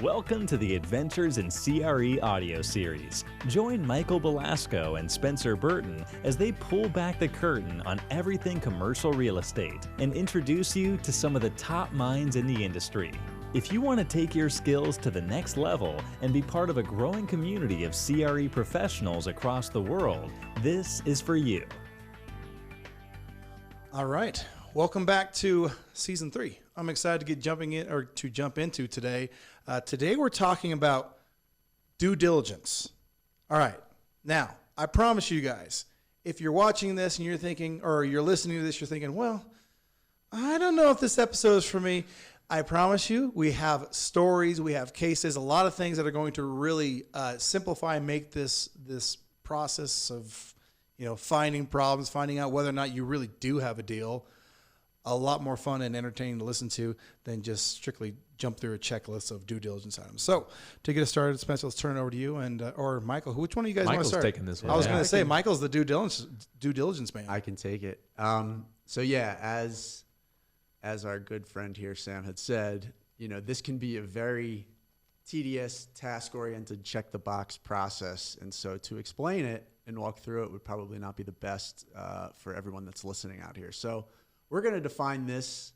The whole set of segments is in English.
Welcome to the Adventures in CRE audio series. Join Michael Belasco and Spencer Burton as they pull back the curtain on everything commercial real estate and introduce you to some of the top minds in the industry. If you want to take your skills to the next level and be part of a growing community of CRE professionals across the world, this is for you. All right. Welcome back to season 3. I'm excited to jump into today. Today we're talking about due diligence. All right. Now, I promise you guys, if you're watching this and you're thinking, or you're listening to this, you're thinking, well, I don't know if this episode is for me. I promise you, we have stories, we have cases, a lot of things that are going to really simplify and make this process of, finding problems, finding out whether or not you really do have a deal, a lot more fun and entertaining to listen to than just strictly jump through a checklist of due diligence items. So to get us started, Spencer, let's turn it over to you and or Michael. Which one of you guys want to start? Michael's taking this one. I was going to say Michael's the due diligence man. I can take it. As our good friend here, Sam, had said, this can be a very tedious, task-oriented, check-the-box process. And so to explain it and walk through it would probably not be the best for everyone that's listening out here. So we're going to define this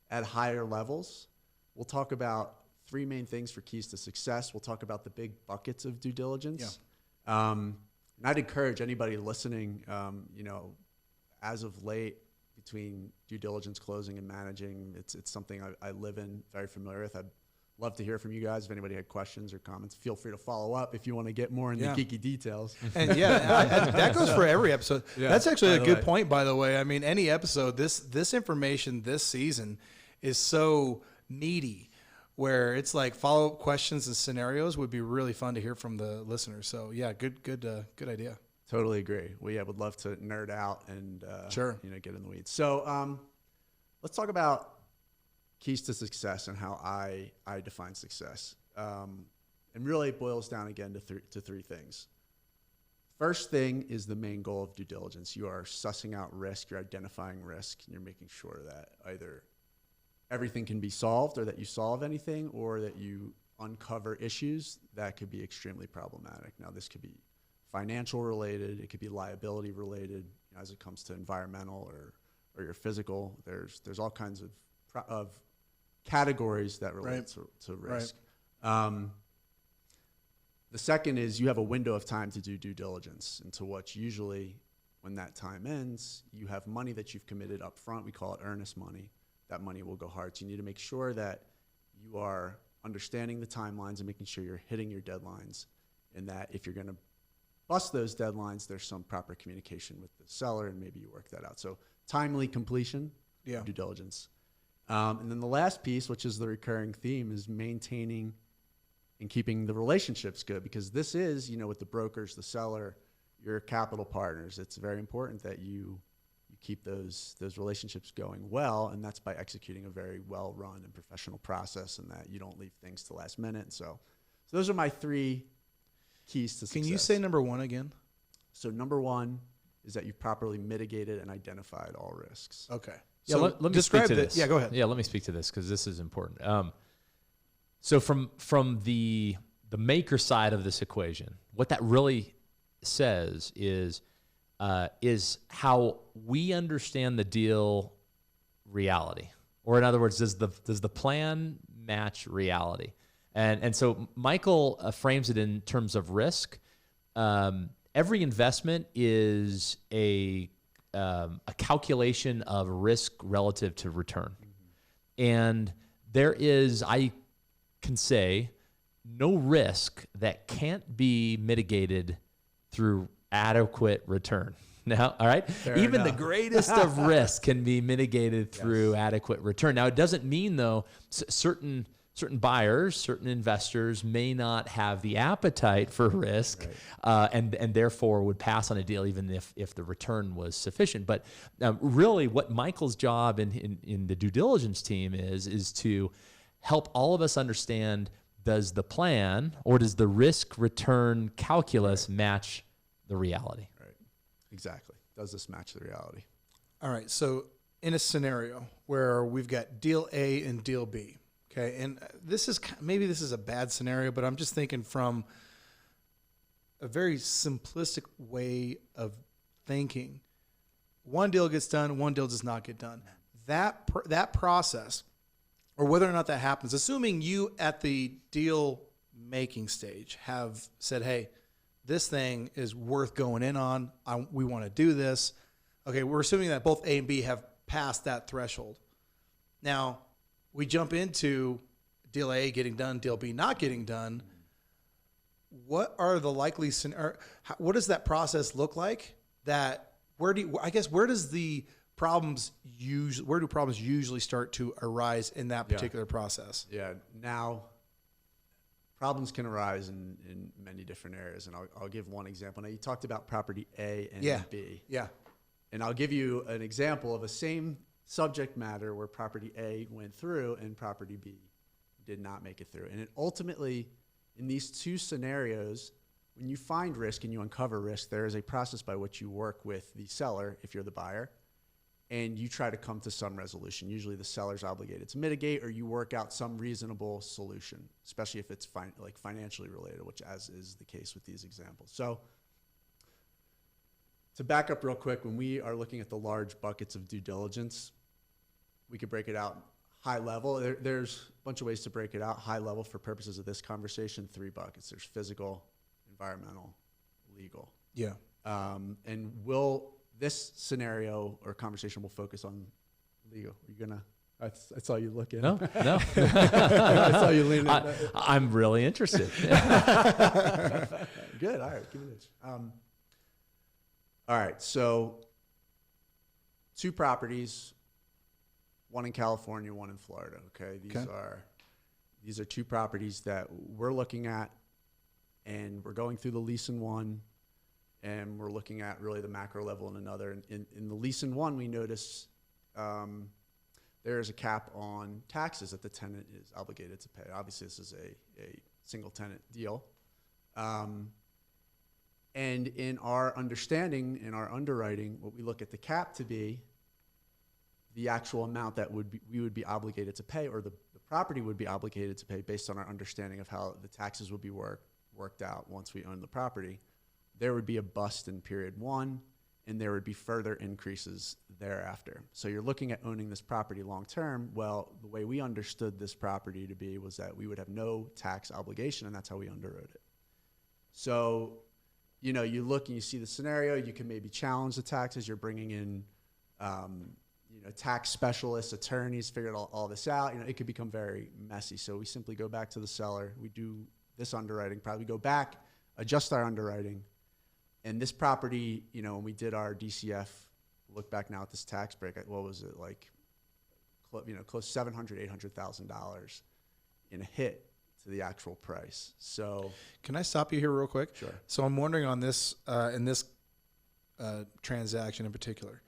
at higher levels. We'll talk about 3 main things for keys to success. We'll talk about the big buckets of due diligence. Yeah. And I'd encourage anybody listening, as of late, between due diligence, closing, and managing, it's something I live in, very familiar with. I'd love to hear from you guys. If anybody had questions or comments, feel free to follow up if you want to get more into geeky details. And that goes for every episode. Yeah, that's actually a good point, by the way. I mean, any episode, this information this season is so meaty, where it's like follow-up questions and scenarios would be really fun to hear from the listeners. So yeah, good idea. Totally agree. We would love to nerd out and sure. Get in the weeds. So let's talk about keys to success and how I define success. And really it boils down again to 3 things. First thing is the main goal of due diligence. You are sussing out risk, you're identifying risk, and you're making sure that either everything can be solved or that you solve anything or that you uncover issues that could be extremely problematic. Now this could be financial related, it could be liability related, as it comes to environmental or your physical. There's all kinds of categories that relate to risk. Right. The second is you have a window of time to do due diligence, and to which usually when that time ends, you have money that you've committed up front. We call it earnest money. That money will go hard. So you need to make sure that you are understanding the timelines and making sure you're hitting your deadlines, and that if you're going to bust those deadlines, there's some proper communication with the seller, and maybe you work that out. So timely completion, due diligence. And then the last piece, which is the recurring theme, is maintaining and keeping the relationships good, because this is, with the brokers, the seller, your capital partners. It's very important that you keep those relationships going well, and that's by executing a very well-run and professional process, and that you don't leave things to last minute. And so those are my 3 keys to success. Can you say number 1 again? So number 1 is that you've properly mitigated and identified all risks. Okay. Yeah, so let me describe speak to this. Yeah, go ahead. Yeah, let me speak to this because this is important. So from the maker side of this equation, what that really says is how we understand the deal reality, or in other words, does the plan match reality? And so Michael frames it in terms of risk. Every investment is a calculation of risk relative to return. Mm-hmm. And there is, I can say, no risk that can't be mitigated through adequate return. Now, all right? Even the greatest of risk can be mitigated through adequate return. Now, it doesn't mean, though, certain buyers, certain investors may not have the appetite for risk, and therefore would pass on a deal even if the return was sufficient. But really what Michael's job in the due diligence team is to help all of us understand, does the plan or does the risk return calculus match the reality? Right. Exactly. Does this match the reality? All right. So in a scenario where we've got deal A and deal B, Okay, and maybe this is a bad scenario, but I'm just thinking from a very simplistic way of thinking. One deal gets done, one deal does not get done. That process, or whether or not that happens, assuming you at the deal making stage have said, hey, this thing is worth going in on. We want to do this. Okay, we're assuming that both A and B have passed that threshold. Now, we jump into deal A getting done, deal B not getting done. What are the likely scenarios? What does that process look like? Where do problems usually start to arise in that particular process? Yeah. Now, problems can arise in many different areas, and I'll give one example. Now, you talked about property A and B. Yeah. And I'll give you an example of the same subject matter where property A went through and property B did not make it through. And it ultimately, in these two scenarios, when you find risk and you uncover risk, there is a process by which you work with the seller, if you're the buyer, and you try to come to some resolution. Usually the seller's obligated to mitigate, or you work out some reasonable solution, especially if it's financially related, which as is the case with these examples. So to back up real quick, when we are looking at the large buckets of due diligence, we could break it out high level. There's a bunch of ways to break it out. High level, for purposes of this conversation, 3 buckets. There's physical, environmental, legal. Yeah. And this scenario or conversation will focus on legal. Are you gonna? I saw you looking. No. I saw you leaning. I'm really interested. Good. All right. Give me this. All right. So 2 properties, one in California, one in Florida. Okay. These are 2 properties that we're looking at, and we're going through the lease in one, and we're looking at really the macro level in another. In the lease in one, we notice there is a cap on taxes that the tenant is obligated to pay. Obviously, this is a single tenant deal. And in our understanding, in our underwriting, what we look at the cap to be the actual amount that we would be obligated to pay, or the property would be obligated to pay based on our understanding of how the taxes would be worked out once we own the property. There would be a bust in period 1, and there would be further increases thereafter. So you're looking at owning this property long term. Well, the way we understood this property to be was that we would have no tax obligation, and that's how we underwrote it. So, you look and you see the scenario. You can maybe challenge the taxes. You're bringing in, tax specialists, attorneys, figured all this out. It could become very messy. So we simply go back to the seller. We do this underwriting, probably go back, adjust our underwriting. And this property, when we did our DCF, look back now at this tax break, what was it, close to $700,000, $800,000 in a hit to the actual price. So can I stop you here real quick? Sure. So I'm wondering on this, in this transaction in particular,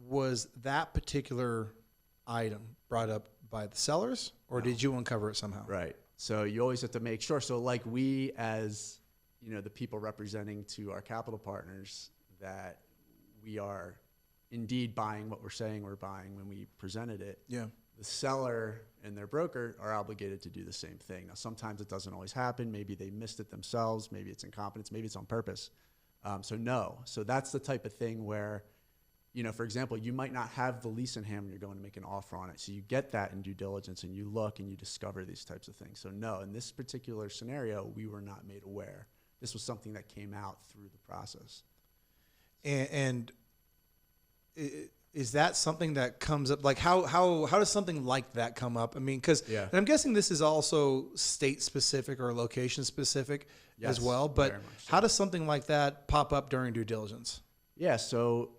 was that particular item brought up by the sellers, or did you uncover it somehow? Right. So you always have to make sure. So we as the people representing to our capital partners, that we are indeed buying what we're saying we're buying when we presented it. Yeah. The seller and their broker are obligated to do the same thing. Now, sometimes it doesn't always happen. Maybe they missed it themselves. Maybe it's incompetence. Maybe it's on purpose. So that's the type of thing where, for example, you might not have the lease in hand when you're going to make an offer on it. So you get that in due diligence, and you look and you discover these types of things. So no, in this particular scenario, we were not made aware. This was something that came out through the process. And is that something that comes up? Like how does something like that come up? I mean, because I'm guessing this is also state specific or location specific as well. But how does something like that pop up during due diligence? Yeah. So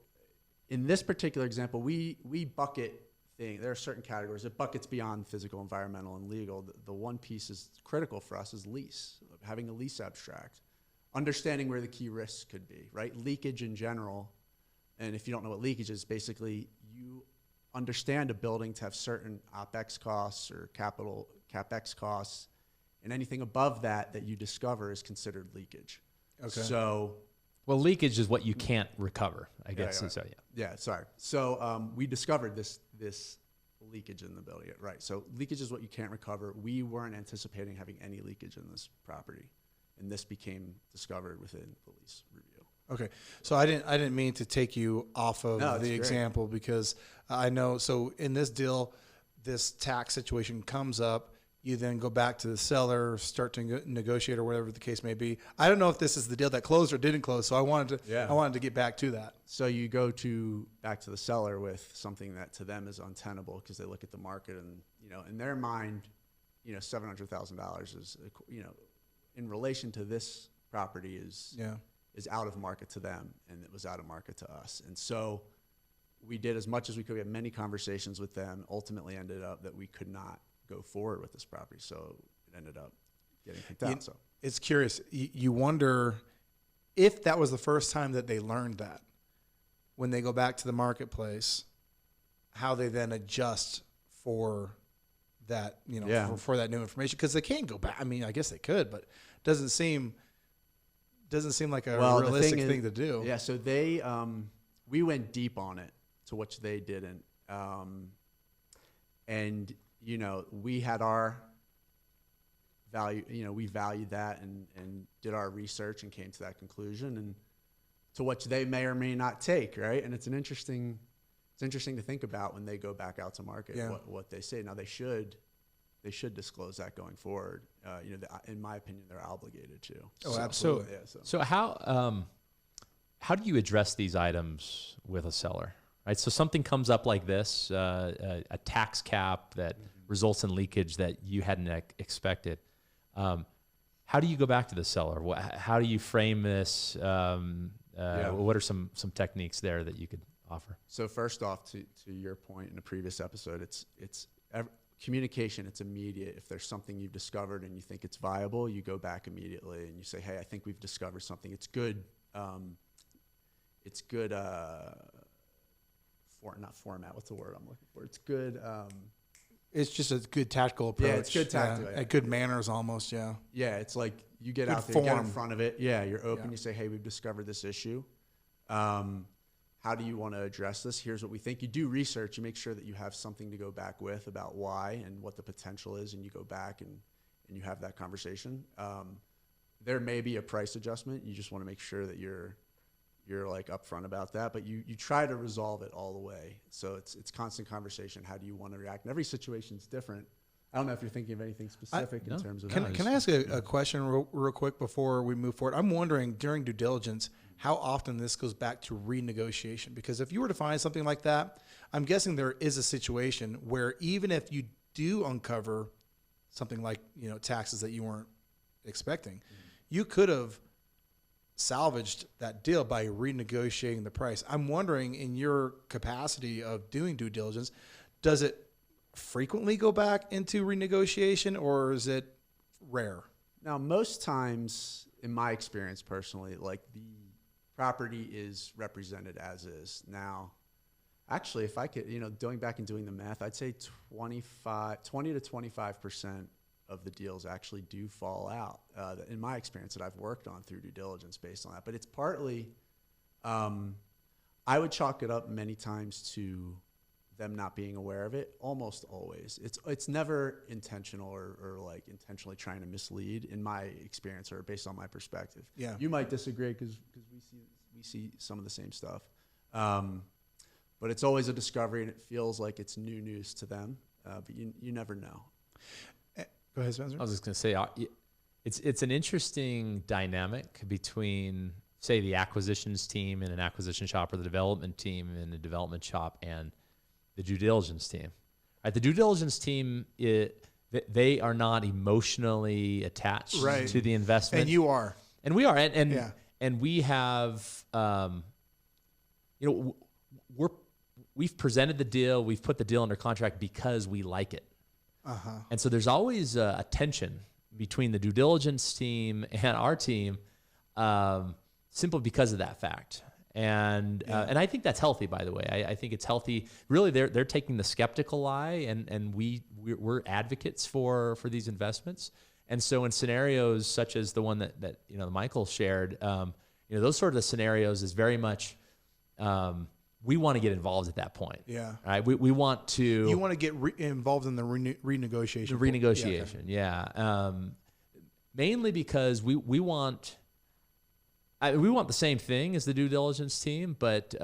in this particular example, we bucket things. There are certain categories. It buckets beyond physical, environmental, and legal. The one piece is critical for us is lease, having a lease abstract, understanding where the key risks could be, right? Leakage in general. And if you don't know what leakage is, basically you understand a building to have certain OpEx costs or CapEx costs, and anything above that you discover is considered leakage. Okay. So, well, leakage is what you can't recover, I guess. Yeah, sorry. So we discovered this leakage in the building, right? So leakage is what you can't recover. We weren't anticipating having any leakage in this property, and this became discovered within the lease review. Okay, so I didn't mean to take you off of No, the great. example, because I know, so in this deal, this tax situation comes up. You then go back to the seller, start to negotiate, or whatever the case may be. I don't know if this is the deal that closed or didn't close, so I wanted to get back to that. So you go back to the seller with something that to them is untenable, because they look at the market and, in their mind, $700,000 is, in relation to this property is out of market to them, and it was out of market to us. And so we did as much as we could. We had many conversations with them. Ultimately ended up that we could not go forward with this property, so it ended up getting kicked out. So it's curious. You wonder if that was the first time that they learned that, when they go back to the marketplace, how they then adjust for that, for that new information, because they can't go back. I mean, I guess they could, but it doesn't seem like a realistic thing to do. Yeah. So they, we went deep on it, to which they didn't, and we had our value, we valued that and did our research and came to that conclusion, and to which they may or may not take, right? And it's interesting to think about when they go back out to market, what they say. Now they should disclose that going forward. In my opinion, they're obligated to. Oh, absolutely. So how do you address these items with a seller? Right, so something comes up like this, a tax cap that results in leakage that you hadn't expected. How do you go back to the seller? How do you frame this? What are some techniques there that you could offer? So first off, to your point in a previous episode, it's communication. It's immediate. If there's something you've discovered and you think it's viable, you go back immediately and you say, "Hey, I think we've discovered something. It's good. It's good." Not format. What's the word I'm looking for? It's good. It's just a good tactical approach. Yeah, it's good tactical. Good manners almost, yeah. Yeah, it's like you get Good out there, you get in form. front of it. Yeah, you're open. Yeah. You say, "Hey, we've discovered this issue. How do you want to address this? Here's what we think." You do research. You make sure that you have something to go back with about why and what the potential is, and you go back and you have that conversation. There may be a price adjustment. You just want to make sure that you're like upfront about that, but you try to resolve it all the way. So it's constant conversation. How do you want to react? And every situation is different. I don't know if you're thinking of anything specific in terms of. Can I ask a question real quick before we move forward? I'm wondering, during due diligence, how often this goes back to renegotiation? Because if you were to find something like that, I'm guessing there is a situation where even if you do uncover something like taxes that you weren't expecting, you could have salvaged that deal by renegotiating the price. I'm wondering, in your capacity of doing due diligence, does it frequently go back into renegotiation, or is it rare? Now, most times, in my experience personally, like the property is represented as is. Now, actually, if I could, going back and doing the math, I'd say 20 to 25% of the deals actually do fall out, in my experience, that I've worked on through due diligence based on that. But it's partly, I would chalk it up many times to them not being aware of it. Almost always, it's never intentional or like intentionally trying to mislead, in my experience, or based on my perspective. Yeah, you might disagree because we see some of the same stuff, but it's always a discovery, and it feels like it's new news to them. But you never know. Go ahead, Spencer. I was just going to say, it's an interesting dynamic between, say, the acquisitions team in an acquisition shop, or the development team in a development shop, and the due diligence team. Right? The due diligence team, they are not emotionally attached to the investment, and you are, and we are, and we have, we've presented the deal, we've put the deal under contract because we like it. And so there's always a tension between the due diligence team and our team, simply because of that fact. And I think that's healthy, by the way. I think it's healthy. Really, they're taking the skeptical eye, and we're advocates for these investments. And so in scenarios such as the one that Michael shared, those sort of scenarios is very much we want to get involved at that point. Yeah. Right. We want to. You want to get involved in the renegotiation. The renegotiation. Yeah. Mainly because we want the same thing as the due diligence team, but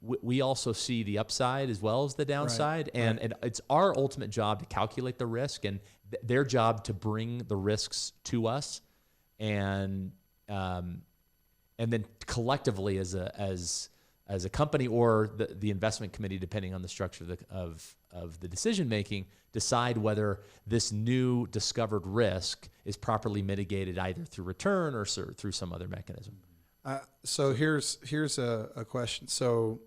we also see the upside as well as the downside, and it's our ultimate job to calculate the risk, and their job to bring the risks to us, and then collectively as a company or the investment committee, depending on the structure of the decision making, decide whether this new discovered risk is properly mitigated either through return or through some other mechanism. So here's a question. So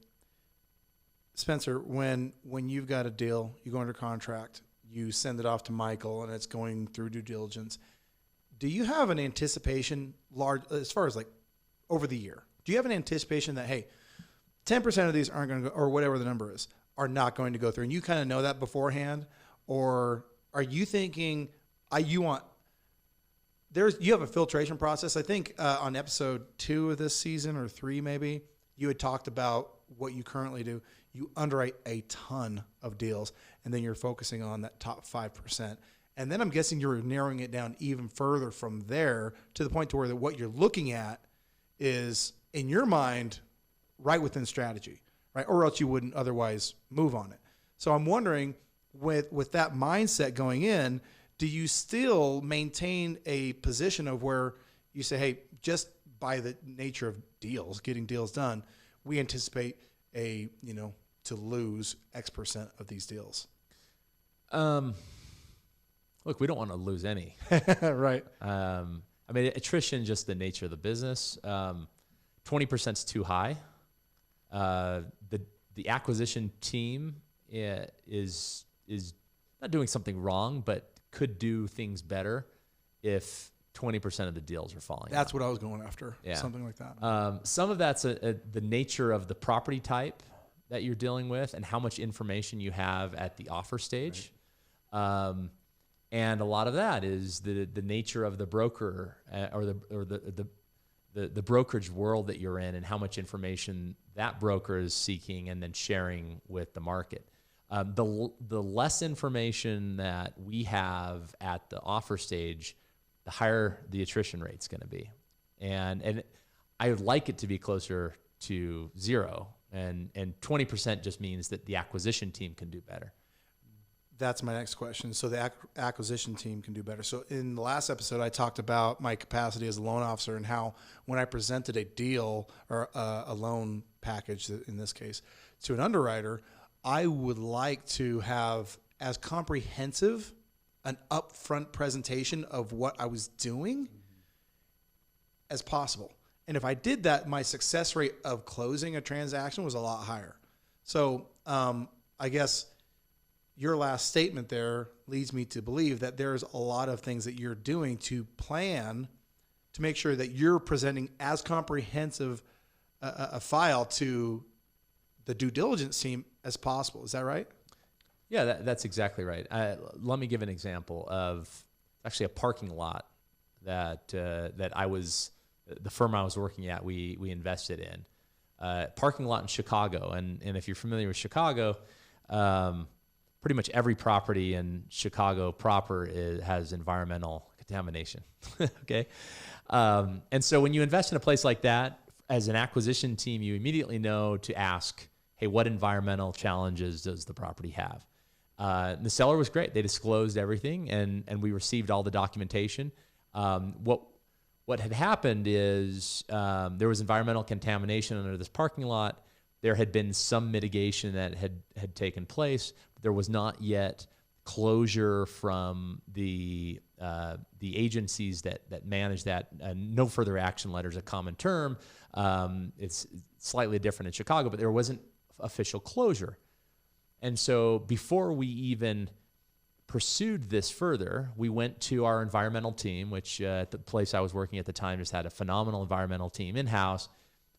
Spencer, when you've got a deal, you go under contract, you send it off to Michael, and it's going through due diligence. Do you have an anticipation as far as like over the year? Do you have an anticipation that, hey, 10% of these aren't going to go, or whatever the number is, are not going to go through, and you kind of know that beforehand? Or are you thinking you have a filtration process? I think on episode 2 of this season, or 3 maybe, you had talked about what you currently do. You underwrite a ton of deals, and then you're focusing on that top 5%. And then I'm guessing you're narrowing it down even further from there to the point to where what you're looking at is, in your mind, right within strategy, right? Or else you wouldn't otherwise move on it. So I'm wondering, with that mindset going in, do you still maintain a position of where you say, hey, just by the nature of deals, getting deals done, we anticipate to lose X% of these deals? Look, we don't want to lose any. Right. I mean, attrition, just the nature of the business. 20% is too high. The acquisition team is not doing something wrong, but could do things better if 20% of the deals are falling. That's what I was going after. Yeah. Something like that. Some of that's the nature of the property type that you're dealing with and how much information you have at the offer stage. Right. And a lot of that is the nature of the broker or the brokerage world that you're in, and how much information that broker is seeking and then sharing with the market. The less information that we have at the offer stage, the higher the attrition rate's going to be. And I would like it to be closer to 0. And 20% just means that the acquisition team can do better. That's my next question. So the acquisition team can do better. So in the last episode, I talked about my capacity as a loan officer and how when I presented a deal or a loan package, in this case, to an underwriter, I would like to have as comprehensive an upfront presentation of what I was doing as possible. And if I did that, my success rate of closing a transaction was a lot higher. So I guess your last statement there leads me to believe that there's a lot of things that you're doing to plan to make sure that you're presenting as comprehensive a file to the due diligence team as possible. Is that right? Yeah, that's exactly right. Let me give an example of actually a parking lot that the firm I was working at, we invested in. Parking lot in Chicago. And if you're familiar with Chicago, pretty much every property in Chicago proper has environmental contamination. Okay. And so when you invest in a place like that, as an acquisition team, you immediately know to ask, hey, what environmental challenges does the property have? The seller was great. They disclosed everything, and we received all the documentation. What had happened is there was environmental contamination under this parking lot. There had been some mitigation that had taken place. But there was not yet closure from the agencies that manage that. No further action letters, a common term. It's slightly different in Chicago, but there wasn't official closure. And so before we even pursued this further, we went to our environmental team, which at the place I was working at the time just had a phenomenal environmental team in-house.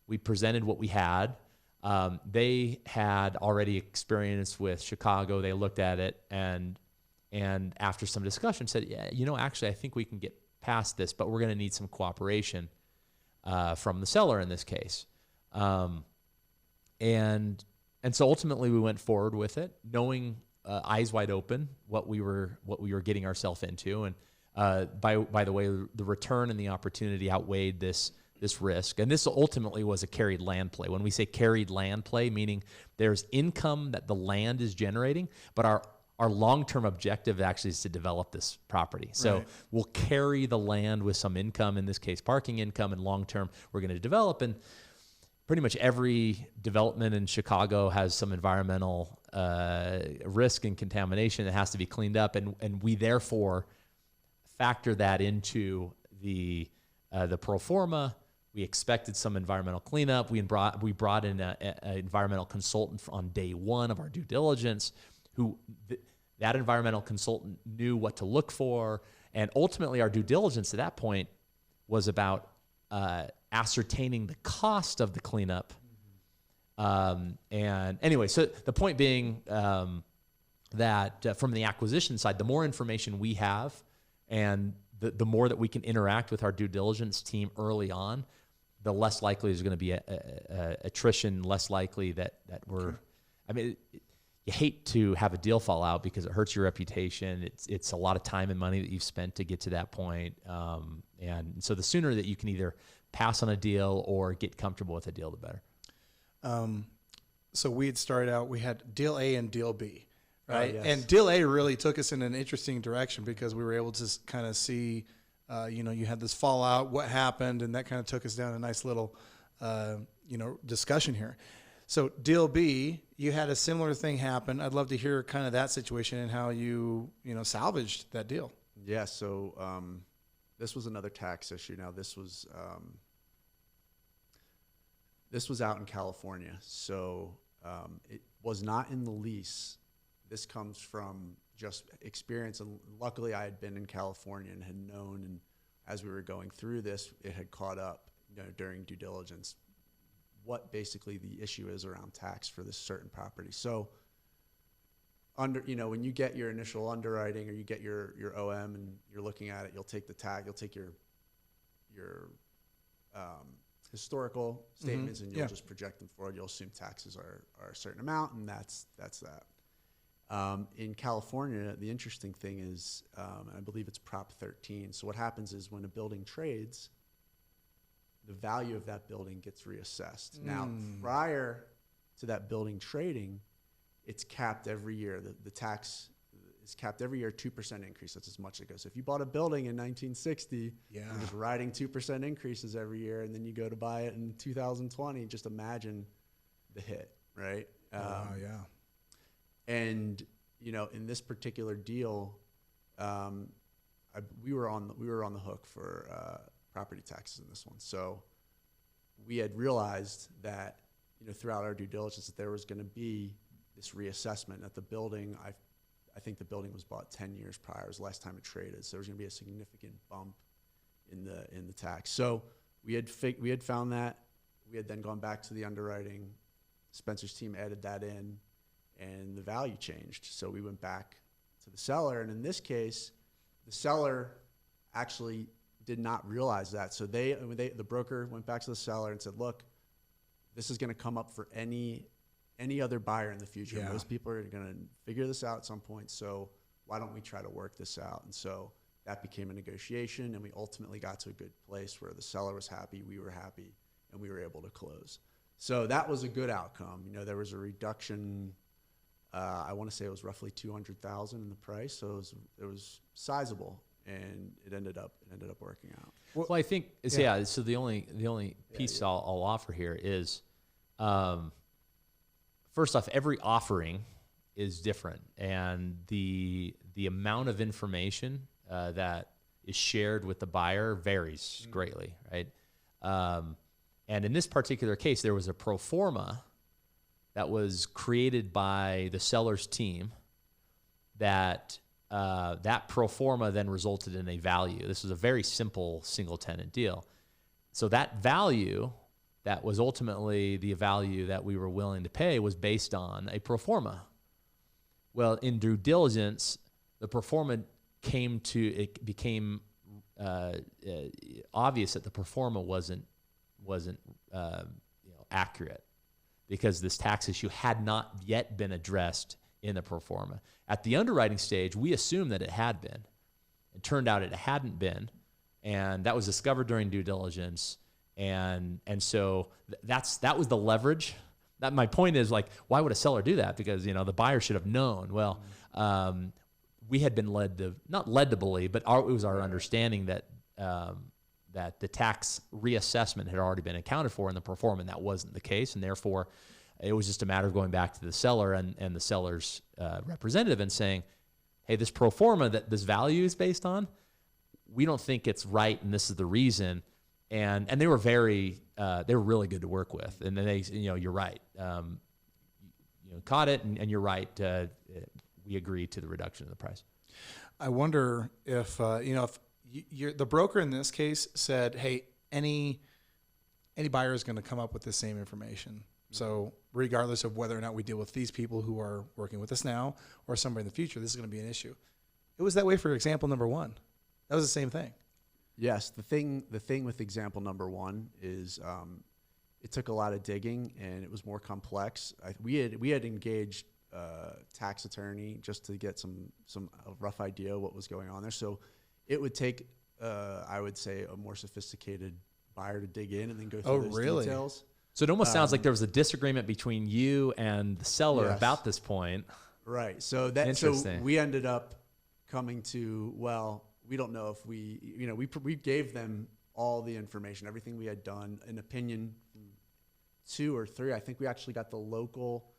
We presented what we had. They had already experience with Chicago. They looked at it and after some discussion said, yeah, actually I think we can get past this, but we're going to need some cooperation from the seller in this case. and so ultimately we went forward with it, knowing eyes wide open what we were getting ourselves into, and by the way, the return and the opportunity outweighed this risk. And this ultimately was a carried land play. When we say carried land play, meaning there's income that the land is generating, but our long-term objective actually is to develop this property. So we'll carry the land with some income, in this case parking income, and long-term we're going to develop. And pretty much every development in Chicago has some environmental risk and contamination that has to be cleaned up, and we therefore factor that into the pro forma. We expected some environmental cleanup. We brought in an environmental consultant on day one of our due diligence, who that environmental consultant knew what to look for, and ultimately our due diligence at that point was about ascertaining the cost of the cleanup. And anyway, so the point being that from the acquisition side, the more information we have and the more that we can interact with our due diligence team early on, the less likely is going to be attrition, less likely that we're, I mean, you hate to have a deal fall out because it hurts your reputation. It's a lot of time and money that you've spent to get to that point. And so the sooner that you can either pass on a deal or get comfortable with a deal, the better. So we had started out, we had deal A and deal B, right? Yes. And deal A really took us in an interesting direction because we were able to kind of see, you had this fallout, what happened, and that kind of took us down a nice little, discussion here. So deal B, you had a similar thing happen. I'd love to hear kind of that situation and how you salvaged that deal. Yeah. So this was another tax issue. Now this was out in California. So it was not in the lease. This comes from just experience. And luckily I had been in California and had known, and as we were going through this, it had caught up during due diligence what basically the issue is around tax for this certain property. So when you get your initial underwriting or you get your OM and you're looking at it, you'll take the tag, you'll take your historical statements, and you'll just project them forward. You'll assume taxes are a certain amount, and that's that. In California, the interesting thing is, I believe it's Prop 13. So what happens is when a building trades, the value of that building gets reassessed. Now, prior to that building trading, it's capped every year. The tax is capped every year, 2% increase. That's as much as it goes. So if you bought a building in 1960, you're just riding 2% increases every year, and then you go to buy it in 2020, just imagine the hit, right? And in this particular deal, we were on the hook for property taxes in this one. So we had realized that throughout our due diligence that there was going to be this reassessment at the building. I think the building was bought 10 years prior. It was the last time it traded. So there was going to be a significant bump in the tax. So we had found that. We had then gone back to the underwriting. Spencer's team added that in, and the value changed. So we went back to the seller, and in this case, the seller actually did not realize that. So the broker went back to the seller and said, "Look, this is going to come up for any other buyer in the future. Yeah. Most people are going to figure this out at some point. So why don't we try to work this out?" And so that became a negotiation, and we ultimately got to a good place where the seller was happy, we were happy, and we were able to close. So that was a good outcome. There was a reduction. I want to say it was roughly $200,000 in the price, so it was sizable, and it ended up working out. Well, I think so the only piece I'll offer here is, first off, every offering is different, and the amount of information that is shared with the buyer varies greatly, right? And in this particular case, there was a pro forma that was created by the seller's team that pro forma then resulted in a value. This was a very simple single tenant deal. So that value that was ultimately the value that we were willing to pay was based on a pro forma. Well, in due diligence, the pro forma became obvious that the pro forma wasn't accurate. because this tax issue had not yet been addressed in the pro forma. At the underwriting stage, we assumed that it had been. It turned out it hadn't been, and that was discovered during due diligence. And so that was the leverage. That my point is, like, why would a seller do that? Because, you know, the buyer should have known. Well, we had been not led to believe, but it was our understanding that that the tax reassessment had already been accounted for in the pro forma, and that wasn't the case. And therefore, it was just a matter of going back to the seller and the seller's representative and saying, hey, this pro forma that this value is based on, we don't think it's right, and this is the reason. And they were they were really good to work with. And then they, you know, you're right. Caught it, and you're right. We agreed to the reduction of the price. I wonder if if you're the broker in this case said, hey, any buyer is going to come up with the same information. So regardless of whether or not we deal with these people who are working with us now or somebody in the future, this is going to be an issue. It was that way for example number one. That was the same thing. Yes, the thing with example number one is it took a lot of digging and it was more complex. We had engaged tax attorney just to get a rough idea of what was going on there. So it would take I would say a more sophisticated buyer to dig in and then go through those details. So it almost sounds like there was a disagreement between you and the seller about this point. Right. So we ended up coming to, well, we don't know if we gave them all the information, everything we had done, an opinion from 2 or 3. I think we actually got the local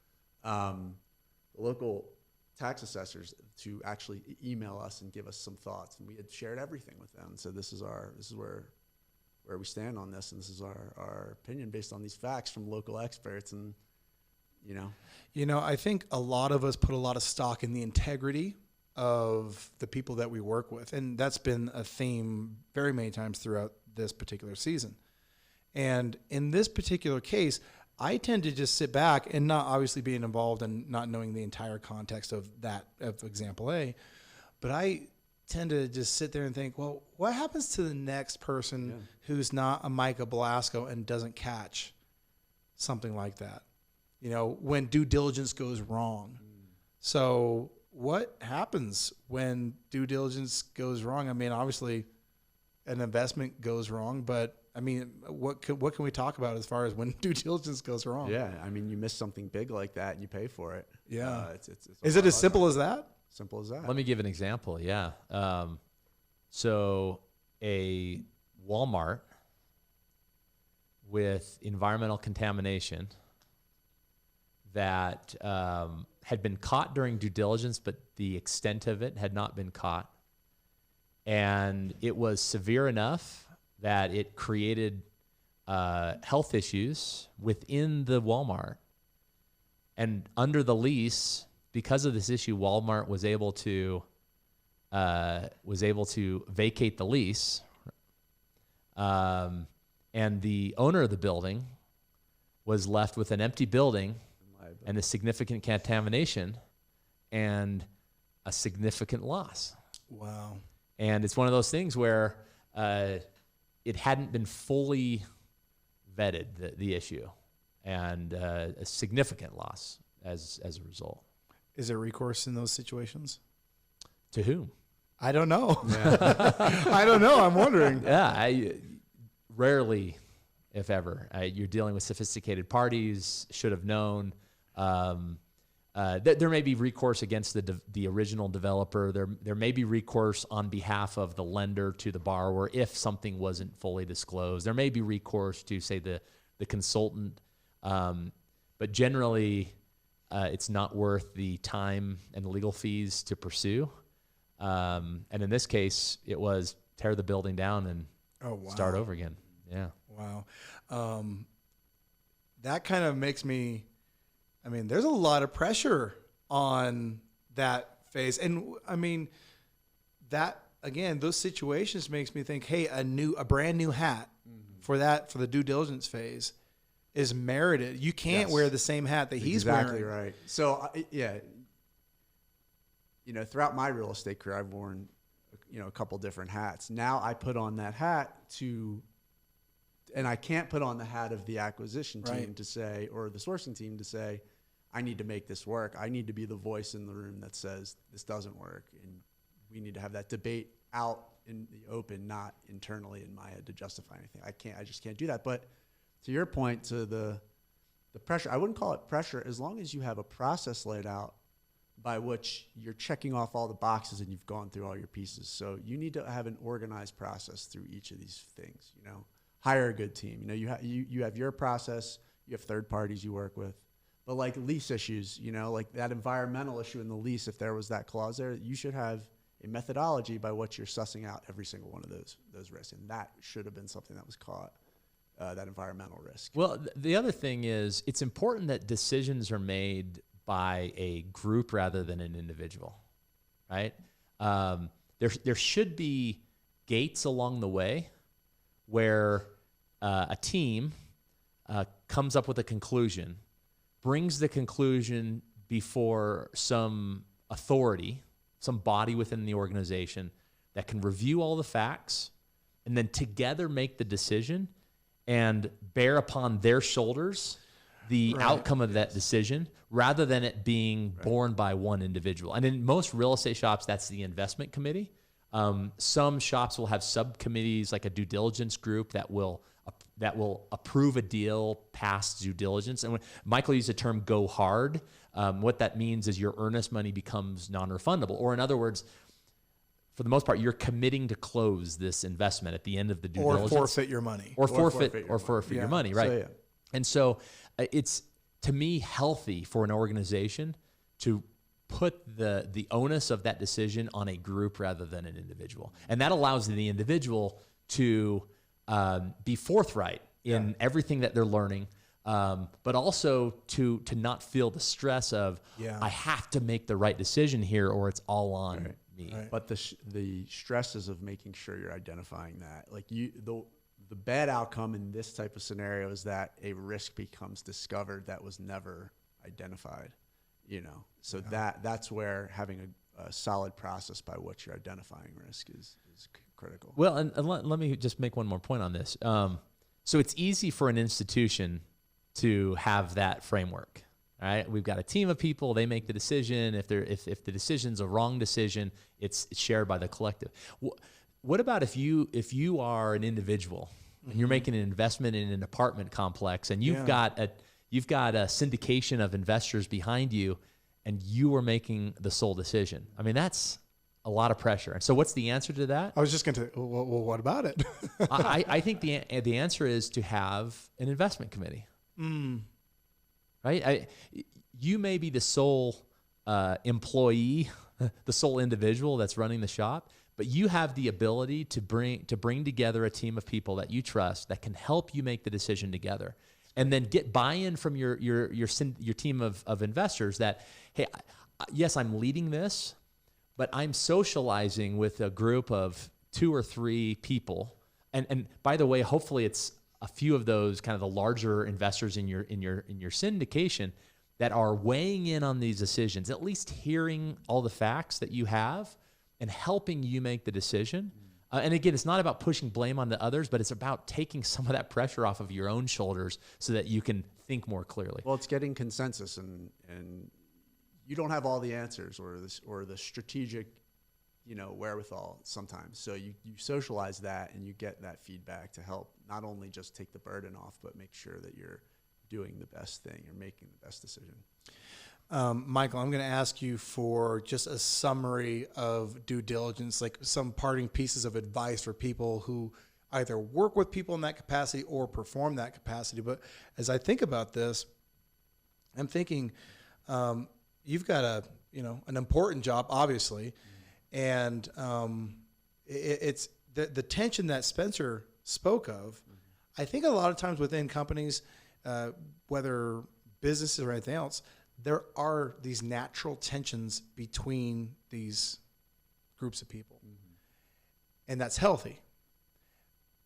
tax assessors to actually email us and give us some thoughts, and we had shared everything with them. So this is where we stand on this, and this is our opinion based on these facts from local experts. And I think a lot of us put a lot of stock in the integrity of the people that we work with, and that's been a theme very many times throughout this particular season. And in this particular case, I tend to just sit back and not obviously being involved and not knowing the entire context of example A, but I tend to just sit there and think, well, what happens to the next person who's not a Micah Belasco and doesn't catch something like that? When due diligence goes wrong. So what happens when due diligence goes wrong? I mean, obviously an investment goes wrong, but I mean, what can we talk about as far as when due diligence goes wrong? Yeah, I mean, you miss something big like that and you pay for it. Yeah. It's Is it as simple as that? Simple as that. Let me give an example. Yeah. So a Walmart with environmental contamination that had been caught during due diligence, but the extent of it had not been caught. And it was severe enough that it created health issues within the Walmart. And under the lease, because of this issue, Walmart was able to vacate the lease. And the owner of the building was left with an empty building and a significant contamination and a significant loss. Wow. And it's one of those things where it hadn't been fully vetted, the issue, and a significant loss as a result. Is there recourse in those situations? To whom? I don't know. Yeah. I don't know. I'm wondering. Yeah, rarely, if ever. You're dealing with sophisticated parties, should have known. There may be recourse against the original developer. There may be recourse on behalf of the lender to the borrower if something wasn't fully disclosed. There may be recourse to, say, the consultant. But generally, it's not worth the time and legal fees to pursue. And in this case, it was tear the building down and start over again. Yeah. Wow. That kind of makes me... I mean, there's a lot of pressure on that phase. And I mean, that, again, those situations makes me think, hey, a brand new hat for the due diligence phase is merited. You can't wear the same hat that he's wearing. Exactly right. So, throughout my real estate career, I've worn, a couple different hats. Now I put on that hat to and I can't put on the hat of the acquisition team Right. to say, or the sourcing team to say, I need to make this work. I need to be the voice in the room that says this doesn't work. And we need to have that debate out in the open, not internally in my head to justify anything. I just can't do that. But to your point, to the pressure, I wouldn't call it pressure as long as you have a process laid out by which you're checking off all the boxes and you've gone through all your pieces. So you need to have an organized process through each of these things, you know. Hire a good team. You know, you have your process, you have third parties you work with. But like lease issues, you know, like that environmental issue in the lease, if there was that clause there, you should have a methodology by which you're sussing out every single one of those risks. And that should have been something that was caught, that environmental risk. Well, the other thing is it's important that decisions are made by a group rather than an individual, right? There should be gates along the way where a team comes up with a conclusion, brings the conclusion before some authority, some body within the organization that can review all the facts and then together make the decision and bear upon their shoulders the outcome of that decision rather than it being borne by one individual. And in most real estate shops, that's the investment committee. Some shops will have subcommittees like a due diligence group that will approve a deal past due diligence. And when Michael used the term "go hard," what that means is your earnest money becomes non-refundable, or in other words, for the most part, you're committing to close this investment at the end of the due diligence, or forfeit your money, or forfeit your money, right? So, yeah. And so it's, to me, healthy for an organization to put the onus of that decision on a group rather than an individual. And that allows the individual to be forthright in everything that they're learning, but also to not feel the stress of, I have to make the right decision here or it's all on me. Right. But the stresses of making sure you're identifying that, like the bad outcome in this type of scenario is that a risk becomes discovered that was never identified, you know. So that's where having a solid process by which you're identifying risk is critical. Well, and let me just make one more point on this. So it's easy for an institution to have that framework. All right, we've got a team of people. They make the decision. If the decision's a wrong decision, it's shared by the collective. What about if you are an individual and you're making an investment in an apartment complex and you've got a syndication of investors behind you and you are making the sole decision? I mean, that's a lot of pressure. And so what's the answer to that? I was just going to, well, what about it? I think the answer is to have an investment committee. Right? You may be the sole employee, the sole individual that's running the shop, but you have the ability to bring together a team of people that you trust that can help you make the decision together, and then get buy-in from your team of investors that, hey, yes, I'm leading this, but I'm socializing with a group of 2 or 3 people, and by the way, hopefully it's a few of those kind of the larger investors in your syndication that are weighing in on these decisions, at least hearing all the facts that you have and helping you make the decision. And again, it's not about pushing blame on the others, but it's about taking some of that pressure off of your own shoulders so that you can think more clearly. Well, it's getting consensus, and you don't have all the answers or the strategic, you know, wherewithal sometimes. So you socialize that and you get that feedback to help not only just take the burden off, but make sure that you're doing the best thing or making the best decision. Michael, I'm going to ask you for just a summary of due diligence, like some parting pieces of advice for people who either work with people in that capacity or perform that capacity. But as I think about this, I'm thinking you've got an important job, obviously, and it's the tension that Spencer spoke of. I think a lot of times within companies, whether businesses or anything else, there are these natural tensions between these groups of people. And that's healthy.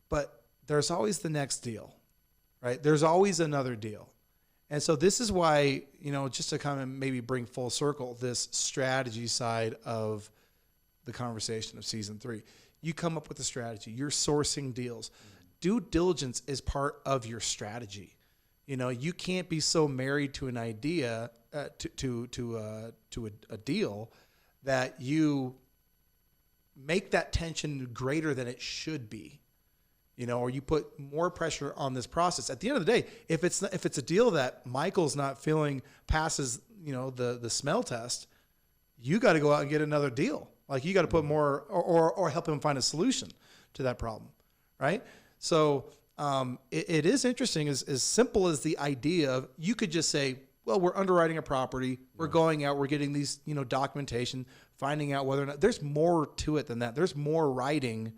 But there's always the next deal, right? There's always another deal. And so this is why, just to kind of maybe bring full circle this strategy side of the conversation of season 3. You come up with a strategy. You're sourcing deals. due diligence is part of your strategy. You know, you can't be so married to an idea, to a deal, that you make that tension greater than it should be. You know, or you put more pressure on this process. At the end of the day, if it's a deal that Michael's not feeling passes, you know, the smell test, you got to go out and get another deal. Like, you got to put more, or help him find a solution to that problem, right? So it is interesting. As simple as the idea of, you could just say, well, we're underwriting a property, we're going out, we're getting these, you know, documentation, finding out whether or not there's more to it than that. There's more writing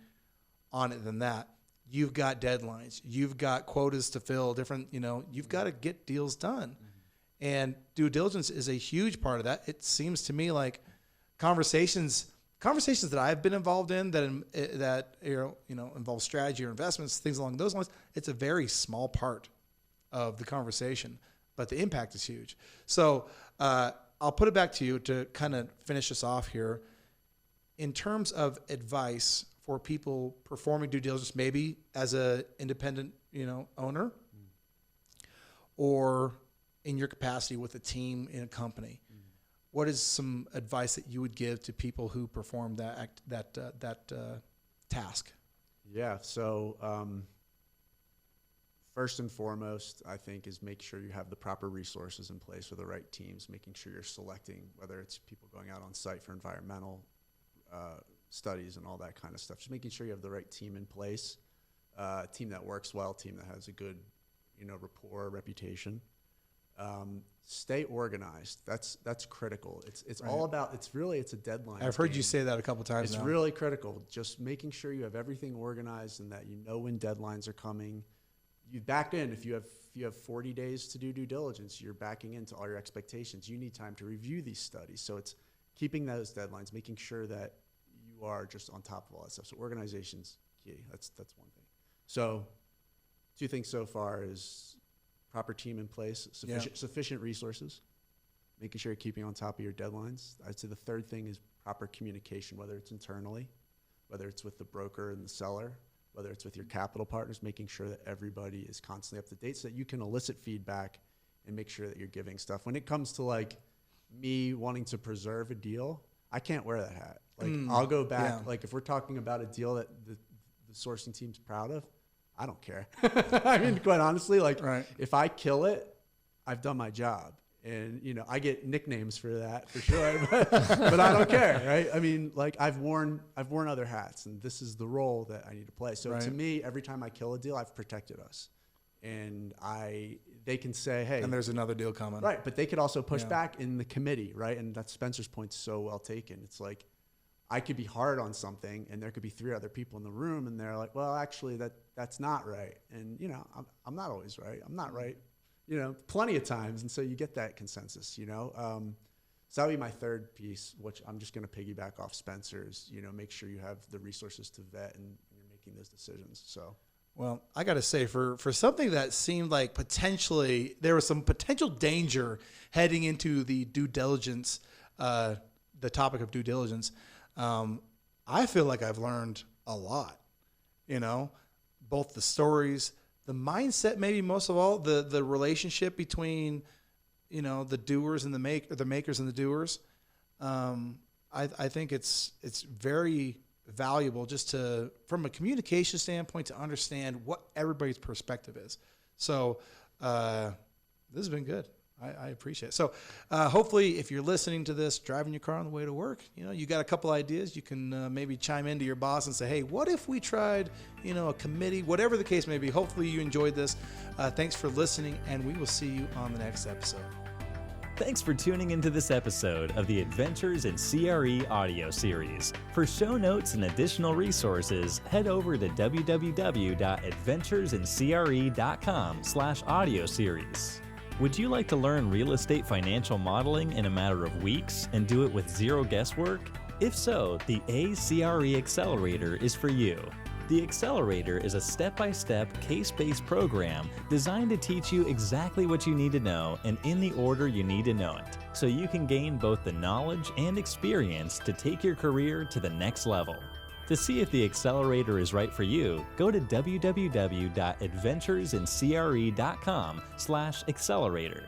on it than that. You've got deadlines, you've got quotas to fill, different, you know, you've got to get deals done. And due diligence is a huge part of that. It seems to me like conversations that I've been involved in that you know involve strategy or investments, things along those lines, it's a very small part of the conversation, but the impact is huge. So I'll put it back to you to kind of finish us off here. In terms of advice for people performing due diligence, maybe as a independent, you know, owner, or in your capacity with a team in a company, what is some advice that you would give to people who perform that task? Yeah. So first and foremost, I think, is make sure you have the proper resources in place for the right teams, making sure you're selecting, whether it's people going out on site for environmental studies and all that kind of stuff, just making sure you have the right team in place, a team that works well, a team that has a good, you know, rapport, reputation. Stay organized. That's critical. It's right. All about, it's a deadline. I've heard you say that a couple times now. It's really critical. Just making sure you have everything organized and that you know when deadlines are coming. You back in, if you have 40 days to do due diligence, you're backing into all your expectations. You need time to review these studies. So it's keeping those deadlines, making sure that you are just on top of all that stuff. So organization's key. That's one thing. So 2 things so far is proper team in place, sufficient resources, making sure you're keeping on top of your deadlines. I'd say the 3rd thing is proper communication, whether it's internally, whether it's with the broker and the seller, whether it's with your capital partners, making sure that everybody is constantly up to date so that you can elicit feedback and make sure that you're giving stuff. When it comes to like me wanting to preserve a deal, I can't wear that hat. Like I'll go back, like if we're talking about a deal that the sourcing team's proud of, I don't care. I mean, quite honestly, like if I kill it, I've done my job. And, you know, I get nicknames for that for sure, but I don't care, right? I mean, like I've worn other hats, and this is the role that I need to play. So to me, every time I kill a deal, I've protected us. And they can say, hey. And there's another deal coming. Right, but they could also push back in the committee, right? And that's Spencer's point, so well taken. It's like, I could be hard on something, and there could be 3 other people in the room, and they're like, well, actually, that's not right. And, you know, I'm not always right. I'm not right, you know, plenty of times. And so you get that consensus, you know. So that would be my 3rd piece, which I'm just going to piggyback off Spencer's, you know, make sure you have the resources to vet and you're making those decisions. So. Well, I got to say, for something that seemed like potentially there was some potential danger heading into the due diligence, the topic of due diligence, I feel like I've learned a lot, you know, both the stories, the mindset, maybe most of all, the relationship between, you know, the doers and the makers and the doers. I think it's very valuable just to, from a communication standpoint, to understand what everybody's perspective is. So this has been good. I appreciate it. So hopefully if you're listening to this, driving your car on the way to work, you know, you got a couple ideas, you can maybe chime into your boss and say, hey, what if we tried, you know, a committee, whatever the case may be. Hopefully you enjoyed this. Thanks for listening, and we will see you on the next episode. Thanks for tuning into this episode of the Adventures in CRE audio series. For show notes and additional resources, head over to www.adventuresincre.com/audio series. Would you like to learn real estate financial modeling in a matter of weeks and do it with zero guesswork? If so, the A.CRE Accelerator is for you. The Accelerator is a step-by-step, case-based program designed to teach you exactly what you need to know and in the order you need to know it, so you can gain both the knowledge and experience to take your career to the next level. To see if the accelerator is right for you, go to www.adventuresincre.com/accelerator.